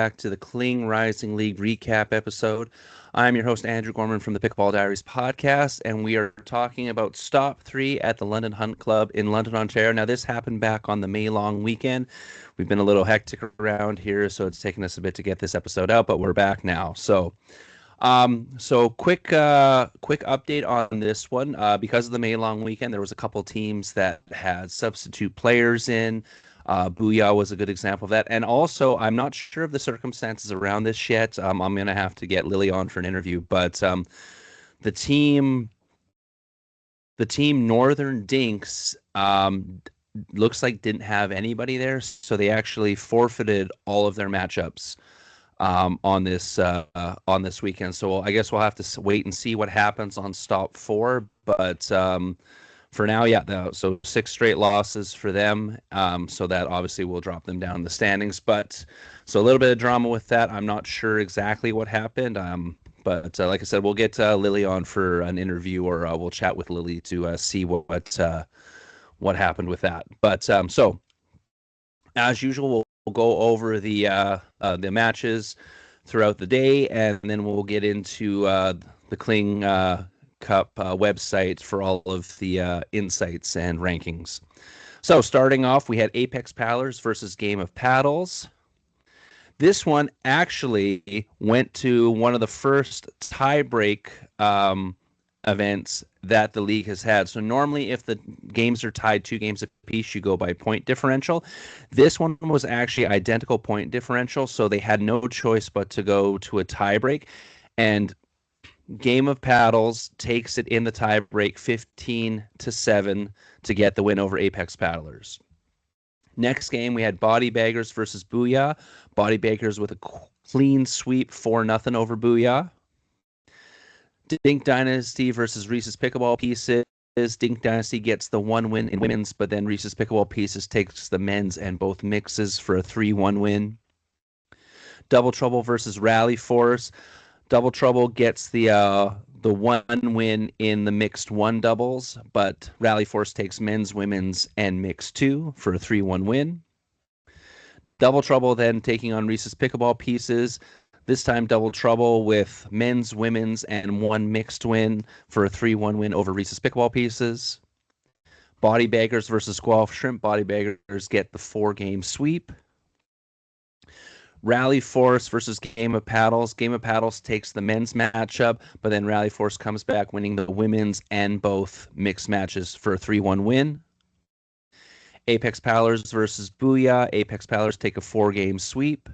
back to the Kling Rising League recap episode. I'm your host, Andrew Gorman from the Pickleball Diaries Podcast, and we are talking about Stop 3 at the London Hunt Club in London, Ontario. Now, this happened back on the May long weekend. We've been a little hectic around here, so it's taken us a bit to get this episode out, but we're back now. So quick update on this one. Because of the May long weekend, there was a couple teams that had substitute players in. Booyah was a good example of that. And also, I'm not sure of the circumstances around this yet. I'm going to have to get Lily on for an interview. But the team Northern Dinks looks like didn't have anybody there, so they actually forfeited all of their matchups on this weekend. So I guess we'll have to wait and see what happens on Stop 4. But for now, so 6 straight losses for them. So that obviously will drop them down the standings. But so a little bit of drama with that. I'm not sure exactly what happened. But like I said, we'll get Lily on for an interview, or we'll chat with Lily to see what happened with that. But so as usual, we'll go over the matches throughout the day, and then we'll get into the Kling Cup website for all of the insights and rankings. So starting off, we had Apex Paddlers versus Game of Paddles. This one actually went to one of the first tie-break events that the league has had. So normally if the games are tied 2 games apiece, you go by point differential. This one was actually identical point differential, so they had no choice but to go to a tie-break. And Game of Paddles takes it in the tie-break 15-7 to get the win over Apex Paddlers. Next game, we had Body Baggers versus Booyah. Body Baggers with a clean sweep 4-0 over Booyah. Dink Dynasty versus Reese's Pickleball Pieces. Dink Dynasty gets the 1 win in women's, but then Reese's Pickleball Pieces takes the men's and both mixes for a 3-1 win. Double Trouble versus Rally Force. Double Trouble gets the 1 win in the mixed 1 doubles, but Rally Force takes men's, women's, and mixed 2 for a 3-1 win. Double Trouble then taking on Reese's Pickleball Pieces. This time Double Trouble with men's, women's, and 1 mixed win for a 3-1 win over Reese's Pickleball Pieces. Body Baggers versus Guelph Shrimp. Body Baggers get the 4-game sweep. Rally Force versus Game of Paddles. Game of Paddles takes the men's matchup, but then Rally Force comes back winning the women's and both mixed matches for a 3-1 win. Apex Paddlers versus Booyah. Apex Paddlers take a 4-game sweep.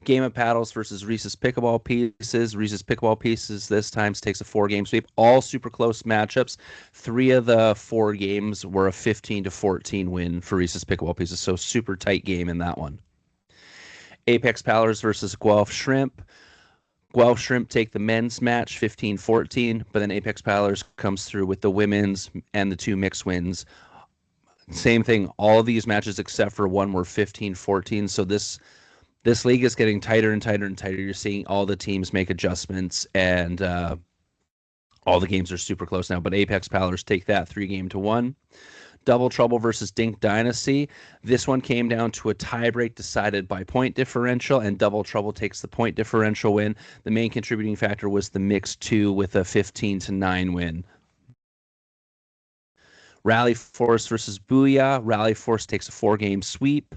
Game of Paddles versus Reese's Pickleball Pieces. Reese's Pickleball Pieces this time takes a 4-game sweep. All super close matchups. 3 of the 4 games were a 15-14 win for Reese's Pickleball Pieces, so super tight game in that one. Apex Paddlers versus Guelph Shrimp. Guelph Shrimp take the men's match 15-14, but then Apex Paddlers comes through with the women's and the 2 mixed wins. Same thing, all of these matches except for one were 15-14, so this league is getting tighter and tighter and tighter. You're seeing all the teams make adjustments, and all the games are super close now, but Apex Paddlers take that 3-1. Double Trouble versus Dink Dynasty. This one came down to a tiebreak decided by point differential, and Double Trouble takes the point differential win. The main contributing factor was the mixed 2 with a 15-9 win. Rally Force versus Booyah. Rally Force takes a 4-game sweep.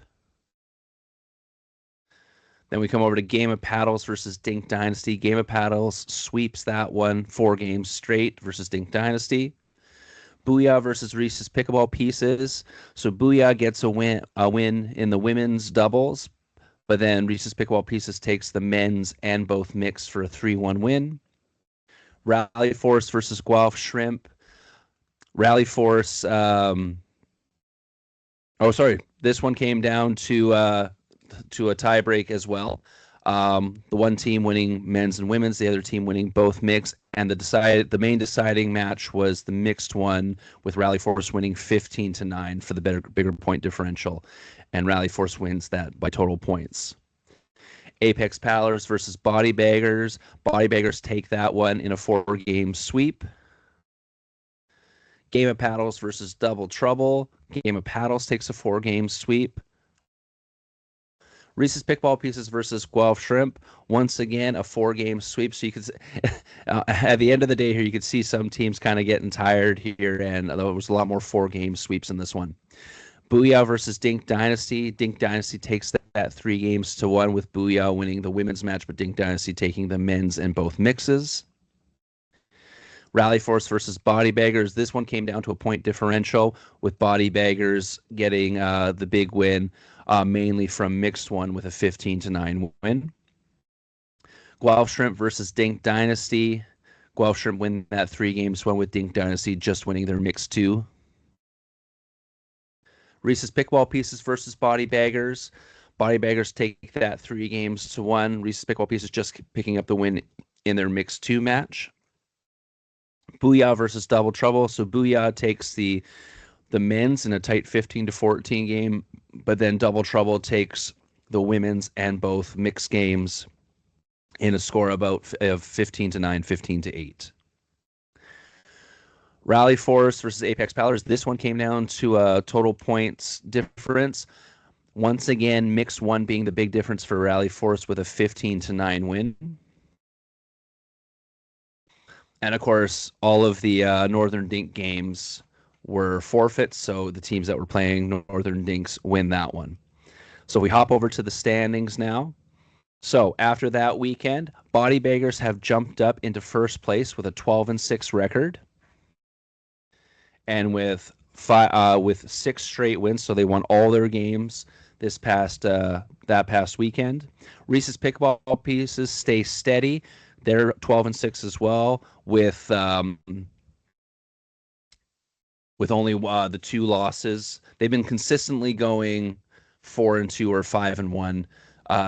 Then we come over to Game of Paddles versus Dink Dynasty. Game of Paddles sweeps that one 4 games straight versus Dink Dynasty. Booyah versus Reese's Pickleball Pieces. So Booyah gets a win in the women's doubles, but then Reese's Pickleball Pieces takes the men's and both mixed for a 3-1 win. Rally Force versus Guelph Shrimp. Rally Force. This one came down to a tiebreak as well. The one team winning men's and women's, the other team winning both mixed, and the main deciding match was the mixed one, with Rally Force winning 15-9 for the bigger point differential, and Rally Force wins that by total points. Apex Paddlers versus Body Baggers. Body Baggers take that one in a 4-game sweep. Game of Paddles versus Double Trouble. Game of Paddles takes a 4-game sweep. Reese's Pickball Pieces versus Guelph Shrimp. Once again, a 4-game sweep. So you could, at the end of the day here, you could see some teams kind of getting tired here, and there was a lot more 4-game sweeps in this one. Booyah versus Dink Dynasty. Dink Dynasty takes that 3-1 with Booyah winning the women's match, but Dink Dynasty taking the men's in both mixes. Rally Force versus Body Baggers. This one came down to a point differential with Body Baggers getting the big win, mainly from mixed one with a 15-9 win. Guelph Shrimp versus Dink Dynasty. Guelph Shrimp win that 3-1 with Dink Dynasty just winning their mixed 2. Reese's Pickball Pieces versus Body Baggers. Body Baggers take that 3-1. Reese's Pickball Pieces just picking up the win in their mixed 2 match. Booyah versus Double Trouble. So Booyah takes the men's in a tight 15-14 game, but then Double Trouble takes the women's and both mixed games in a score of 15-9, 15-8. Rally Force versus Apex Paddlers. This one came down to a total points difference. Once again, mixed 1 being the big difference for Rally Force with a 15-9 win. And, of course, all of the Northern Dink games were forfeits, so the teams that were playing Northern Dinks win that one. So we hop over to the standings now. So after that weekend, Body Baggers have jumped up into first place with a 12-6 record. And with 6 straight wins, so they won all their games that past weekend. Reese's Pickball Pieces stay steady. They're 12-6 as well, with only the 2 losses. They've been consistently going 4-2 or 5-1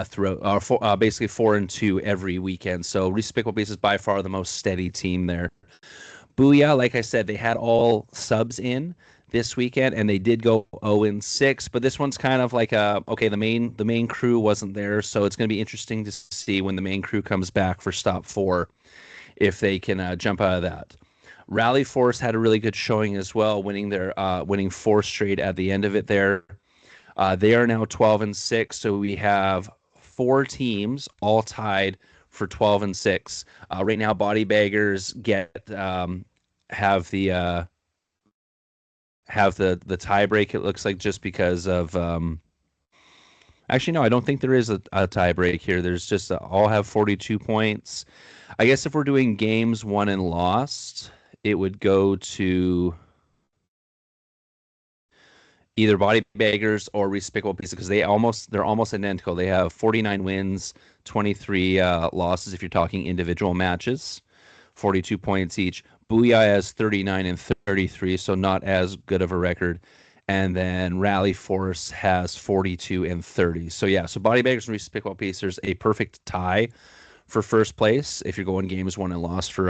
throughout, basically 4-2 every weekend. So Reese's Pickball Pieces by far the most steady team there. Booyah, like I said, they had all subs in this weekend, and they did go 0-6. But this one's kind of like okay, the main crew wasn't there, so it's going to be interesting to see when the main crew comes back for stop 4, if they can jump out of that. Rally Force had a really good showing as well, winning 4 straight at the end of it there. They are now 12-6, so we have 4 teams all tied for 12-6. Right now, Body Baggers have the tie break, it looks like, just because of actually no, I don't think there is a tie break here. There's just all have 42 points. I guess if we're doing games won and lost, it would go to either Body Baggers or Reese's Pickle Pieces, because they're almost identical. They have 49 wins, 23 losses if you're talking individual matches, 42 points each. Booyah has 39 and 33, so not as good of a record. And then Rally Force has 42 and 30. So yeah, so Body Baggers and Reese's Pickle Pieces, a perfect tie for first place if you're going games won and lost for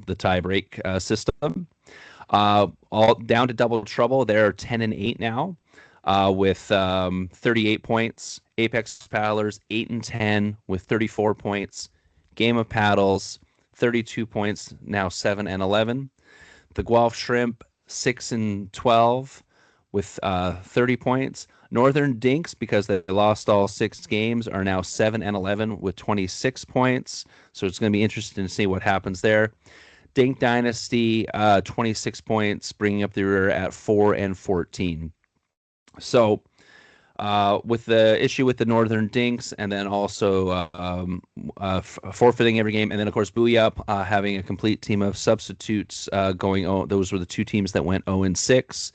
the tie break system. All down to Double Trouble. They're 10-8 now, with 38 points. Apex Paddlers 8-10 with 34 points. Game of Paddles 32 points, now 7-11. The Guelph Shrimp 6-12 with 30 points. Northern Dinks, because they lost all 6 games, are now 7-11 with 26 points. So it's going to be interesting to see what happens there. Dink Dynasty, 26 points, bringing up the rear at 4-14. So with the issue with the Northern Dinks, and then also forfeiting every game, and then of course Booyah having a complete team of substitutes going. Those were the 2 teams that went 0-6.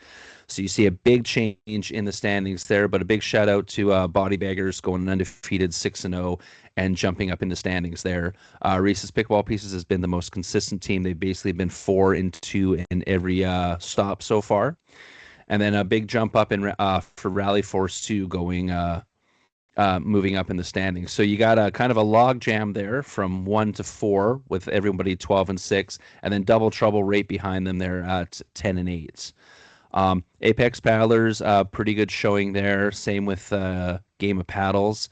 So you see a big change in the standings there, but a big shout out to Body Baggers going undefeated 6-0 and jumping up in the standings there. Reese's Pickball Pieces has been the most consistent team. They've basically been 4-2 in every stop so far. And then a big jump up in for Rally Force 2 going moving up in the standings. So you got a kind of a log jam there from 1 to 4 with everybody 12-6, and then Double Trouble right behind them there at 10-8. Apex Paddlers, pretty good showing there. Same with Game of Paddles.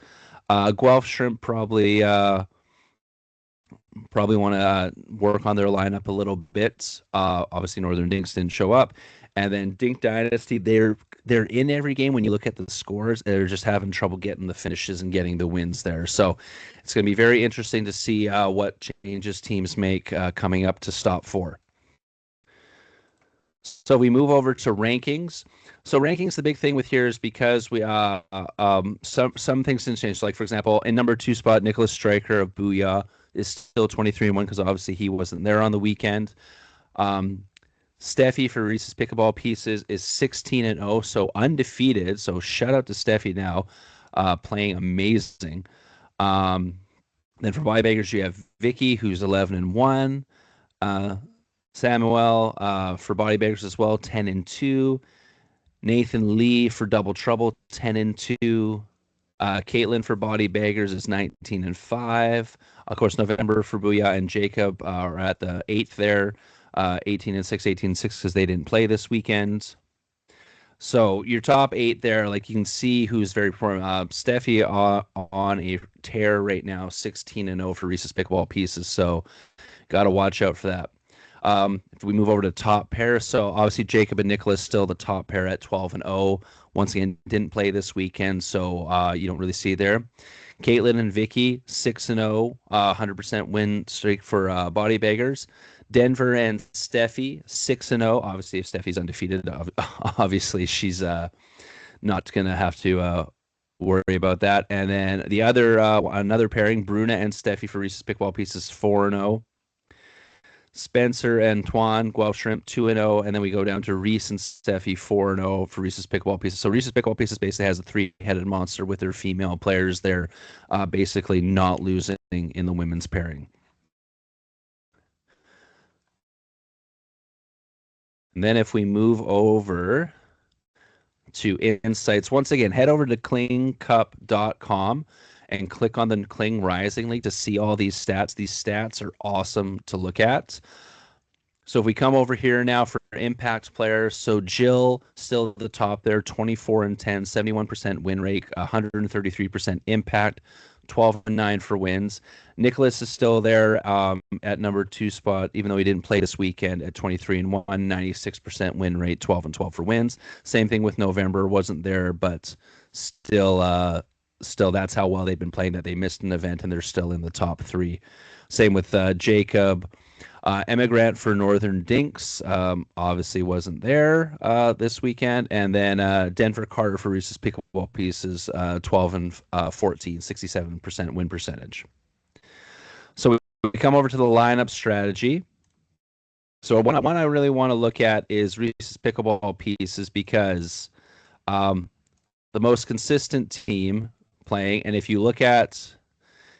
Guelph Shrimp probably want to work on their lineup a little bit. Obviously, Northern Dinks didn't show up. And then Dink Dynasty, they're in every game. When you look at the scores, they're just having trouble getting the finishes and getting the wins there. So it's going to be very interesting to see what changes teams make coming up to stop 4. So we move over to rankings. So rankings, the big thing with here is because we some things didn't change. So like for example, in number 2 spot, Nicholas Stryker of Booyah is still 23-1 because obviously he wasn't there on the weekend. Steffi for Reese's Pickleball Pieces is 16-0, so undefeated. So shout out to Steffi now, playing amazing. Then for Body Baggers, you have Vicky, who's 11-1. Samuel for Body Baggers as well, 10-2. Nathan Lee for Double Trouble, 10-2. Caitlin for Body Baggers is 19-5. Of course, November for Booyah and Jacob are at the 8th there, 18-6, 18-6 because they didn't play this weekend. So your top 8 there, like you can see who's very performing. Steffi on a tear right now, 16-0 for Reese's Pickleball Pieces. So got to watch out for that. If we move over to top pair, so obviously Jacob and Nicholas still the top pair at 12-0. Once again, didn't play this weekend, so you don't really see there. Caitlin and Vicky, 6-0, 100% win streak for Body Baggers. Denver and Steffi, 6-0. Obviously, if Steffi's undefeated, obviously she's not going to have to worry about that. And then the other another pairing, Bruna and Steffi for Reese's Pickleball Pieces, 4-0. Spencer and Tuan, Guelph Shrimp, 2-0, and then we go down to Reese and Steffi, 4-0 for Reese's Pickleball Pieces. So Reese's Pickleball Pieces basically has a 3-headed monster with their female players. They're basically not losing in the women's pairing. And then if we move over to insights, once again, head over to clingcup.com and click on the Cling Rising link to see all these stats. These stats are awesome to look at. So if we come over here now for impact players, so Jill still at the top there, 24-10, 71% win rate, 133% impact, 12-9 for wins. Nicholas is still there at number 2 spot, even though he didn't play this weekend at 23-1, 96% win rate, 12-12 for wins. Same thing with November, wasn't there, but still that's how well they've been playing, that they missed an event and they're still in the top 3. Same with Jacob. Emma Grant for Northern Dinks obviously wasn't there this weekend. And then Denver Carter for Reese's Pickleball Pieces, 12-14, 67% win percentage. So we come over to the lineup strategy. So one I really want to look at is Reese's Pickleball Pieces because the most consistent team playing, and if you look at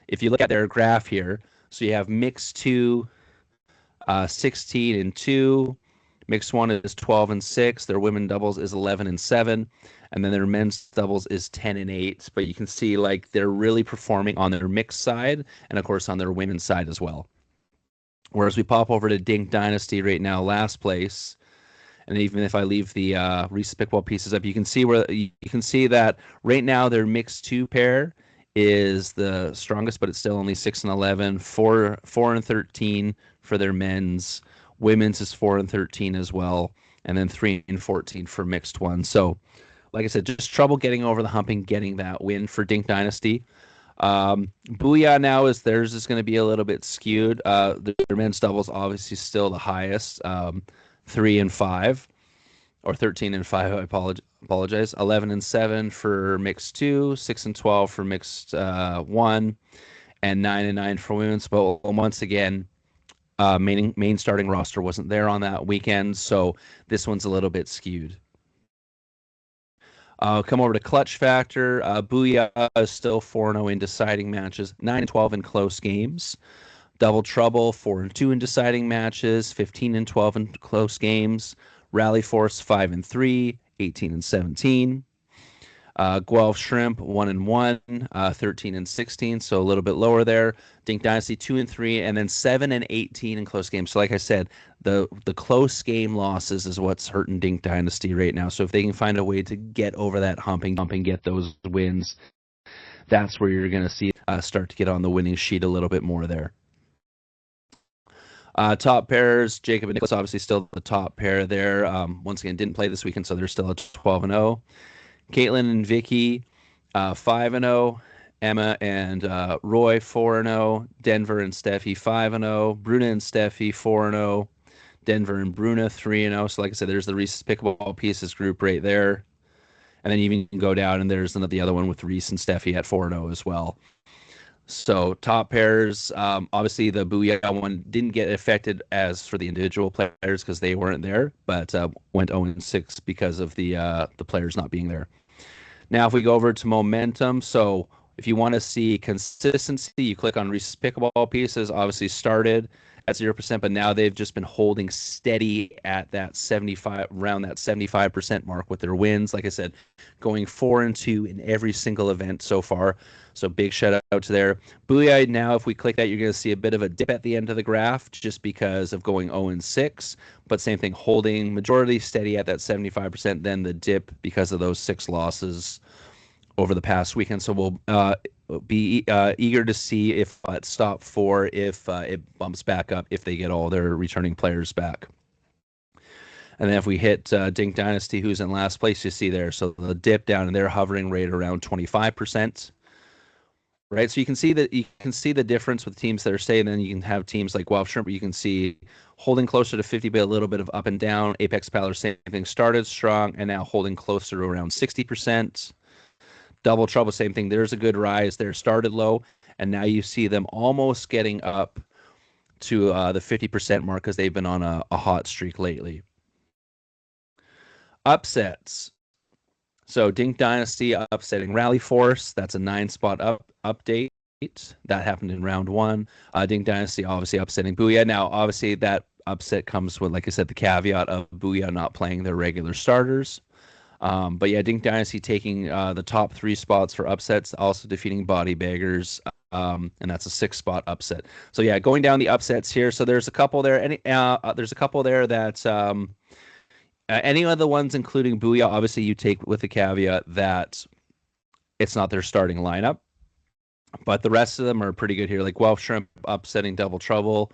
their graph here, so you have mixed 2, 16-2, mixed 1 is 12-6, their women doubles is 11-7, and then their men's doubles is 10-8. But you can see like they're really performing on their mixed side and of course on their women's side as well. Whereas we pop over to Dink Dynasty right now, last place. And even if I leave the Reese's Pickleball Pieces up, you can see that right now their mixed 2 pair is the strongest, but it's still only 6-11, 4-13 for their men's. Women's is 4-13 as well, and then 3-14 for mixed 1. So, like I said, just trouble getting over the hump and getting that win for Dink Dynasty. Booyah now theirs is going to be a little bit skewed. Their men's doubles obviously still the highest. 3-5 or 13-5. I apologize. 11-7 for mixed 2, 6-12 for mixed 1, and 9-9 for women's. But once again, main starting roster wasn't there on that weekend, so this one's a little bit skewed. Come over to Clutch Factor. Booyah is still 4-0 in deciding matches, 9-12 in close games. Double Trouble, 4-2 in deciding matches, 15-12 in close games. Rally Force, 5-3, 18-17. Guelph Shrimp, 1-1, 13-16, so a little bit lower there. Dink Dynasty, 2-3, and then 7-18 in close games. So like I said, the close game losses is what's hurting Dink Dynasty right now. So if they can find a way to get over that hump and get those wins, that's where you're going to see start to get on the winning sheet a little bit more there. Top pairs, Jacob and Nicholas, obviously still the top pair there. Once again, didn't play this weekend, so they're still at 12-0. Caitlin and Vicky, 5-0. Emma and Roy, 4-0. Denver and Steffi, 5-0. Bruna and Steffi, 4-0. Denver and Bruna, 3-0. So like I said, there's the Reese's Pickleball Pieces group right there. And then you can go down, and there's the other one with Reese and Steffi at 4-0 as well. So top pairs, obviously the Booyah one didn't get affected as for the individual players because they weren't there, but went 0-6 because of the players not being there. Now, if we go over to momentum, so if you want to see consistency, you click on Reese's Pickleball Pieces. Obviously started at 0%, but now they've just been holding steady at that 75, around that 75% mark with their wins. Like I said, going 4-2 in every single event so far. So big shout out to there. Booyah, now if we click that, you're going to see a bit of a dip at the end of the graph just because of going 0-6. But same thing, holding majority steady at that 75%, then the dip because of those 6 losses over the past weekend. So we'll be eager to see if at stop 4, if it bumps back up, if they get all their returning players back. And then if we hit Dink Dynasty, who's in last place, you see there. So the dip down, and they're hovering right around 25%. Right, so you can see the difference with teams that are staying. Then you can have teams like Wild Shrimp, where you can see holding closer to 50, but a little bit of up and down. Apex Paddler, same thing, started strong and now holding closer to around 60%. Double Trouble, same thing. There's a good rise there. Started low, and now you see them almost getting up to the 50% mark because they've been on a hot streak lately. Upsets. So Dink Dynasty upsetting Rally Force. That's a 9-spot update. That happened in round 1. Dink Dynasty obviously upsetting Booyah. Now, obviously, that upset comes with, like I said, the caveat of Booyah not playing their regular starters. But yeah, Dink Dynasty taking the top 3 spots for upsets, also defeating Body Baggers, and that's a 6-spot upset. So yeah, going down the upsets here. So there's a couple there. There's a couple there that any of the ones, including Booyah, obviously you take with the caveat that it's not their starting lineup. But the rest of them are pretty good here. Like Guelph Shrimp upsetting Double Trouble.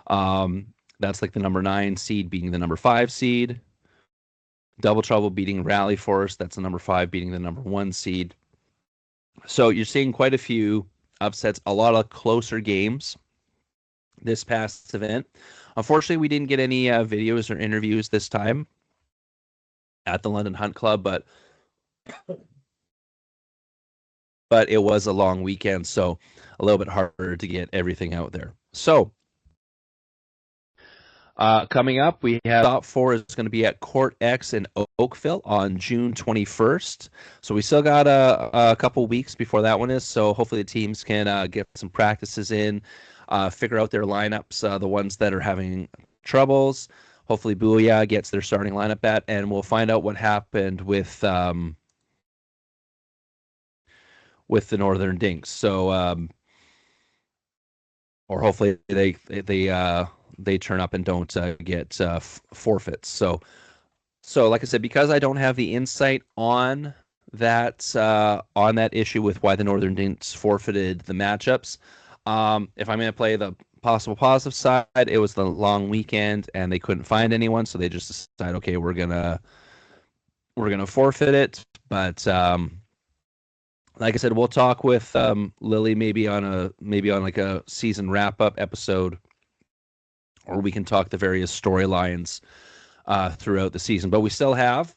That's like the number 9 seed beating the number 5 seed. Double Trouble beating Rally Force. That's the number 5 beating the number 1 seed. So you're seeing quite a few upsets, a lot of closer games this past event. Unfortunately, we didn't get any videos or interviews this time at the London Hunt Club, but it was a long weekend, so a little bit harder to get everything out there. So coming up, we have top 4 is going to be at Court X in Oakville on June 21st. So we still got a couple weeks before that one is. So hopefully the teams can get some practices in, figure out their lineups, the ones that are having troubles. Hopefully Booyah gets their starting lineup at, and we'll find out what happened with the Northern Dinks. So, or hopefully they turn up and don't get forfeits. So like I said, because I don't have the insight on that issue with why the Northern Dinks forfeited the matchups, if I'm going to play the possible positive side, it was the long weekend and they couldn't find anyone, so they just decided, okay, we're gonna forfeit it. But like I said, we'll talk with Lily maybe on like a season wrap up episode, or we can talk the various storylines throughout the season. But we still have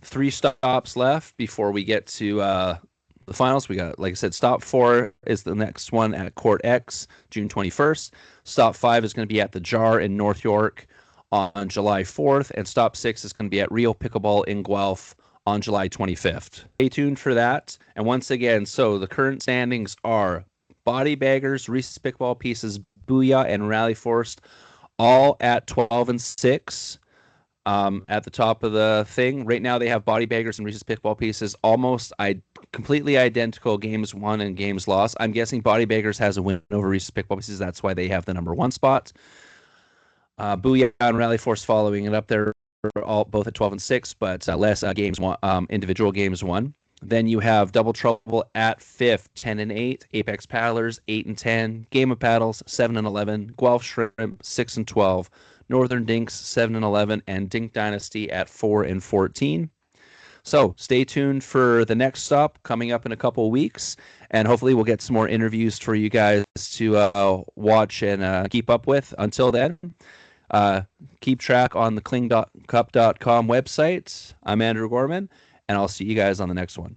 3 stops left before we get to the finals. We got, like I said, stop 4 is the next one at Court X, June 21st. Stop 5 is going to be at the Jar in North York on July 4th, and stop 6 is going to be at Rio Pickleball in Guelph on July 25th. Stay tuned for that. And once again, so the current standings are Body Baggers, Reese's Pickleball Pieces, Booyah, and Rally Force, all at 12-6. At the top of the thing right now, they have Body Baggers and Reese's Pickleball Pieces almost completely identical games won and games lost. I'm guessing Body Baggers has a win over Reese's Pickleball Pieces. That's why they have the number 1 spot. Booyah and Rally Force following it up there, all both at 12-6, but less games won, individual games won. Then you have Double Trouble at 5th, 10-8. Apex Paddlers 8-10. Game of Paddles 7-11. Guelph Shrimp 6-12. Northern Dinks 7-11, and Dink Dynasty at 4-14. So stay tuned for the next stop coming up in a couple of weeks, and hopefully we'll get some more interviews for you guys to watch and keep up with. Until then, keep track on the klingcup.com website. I'm Andrew Gorman, and I'll see you guys on the next one.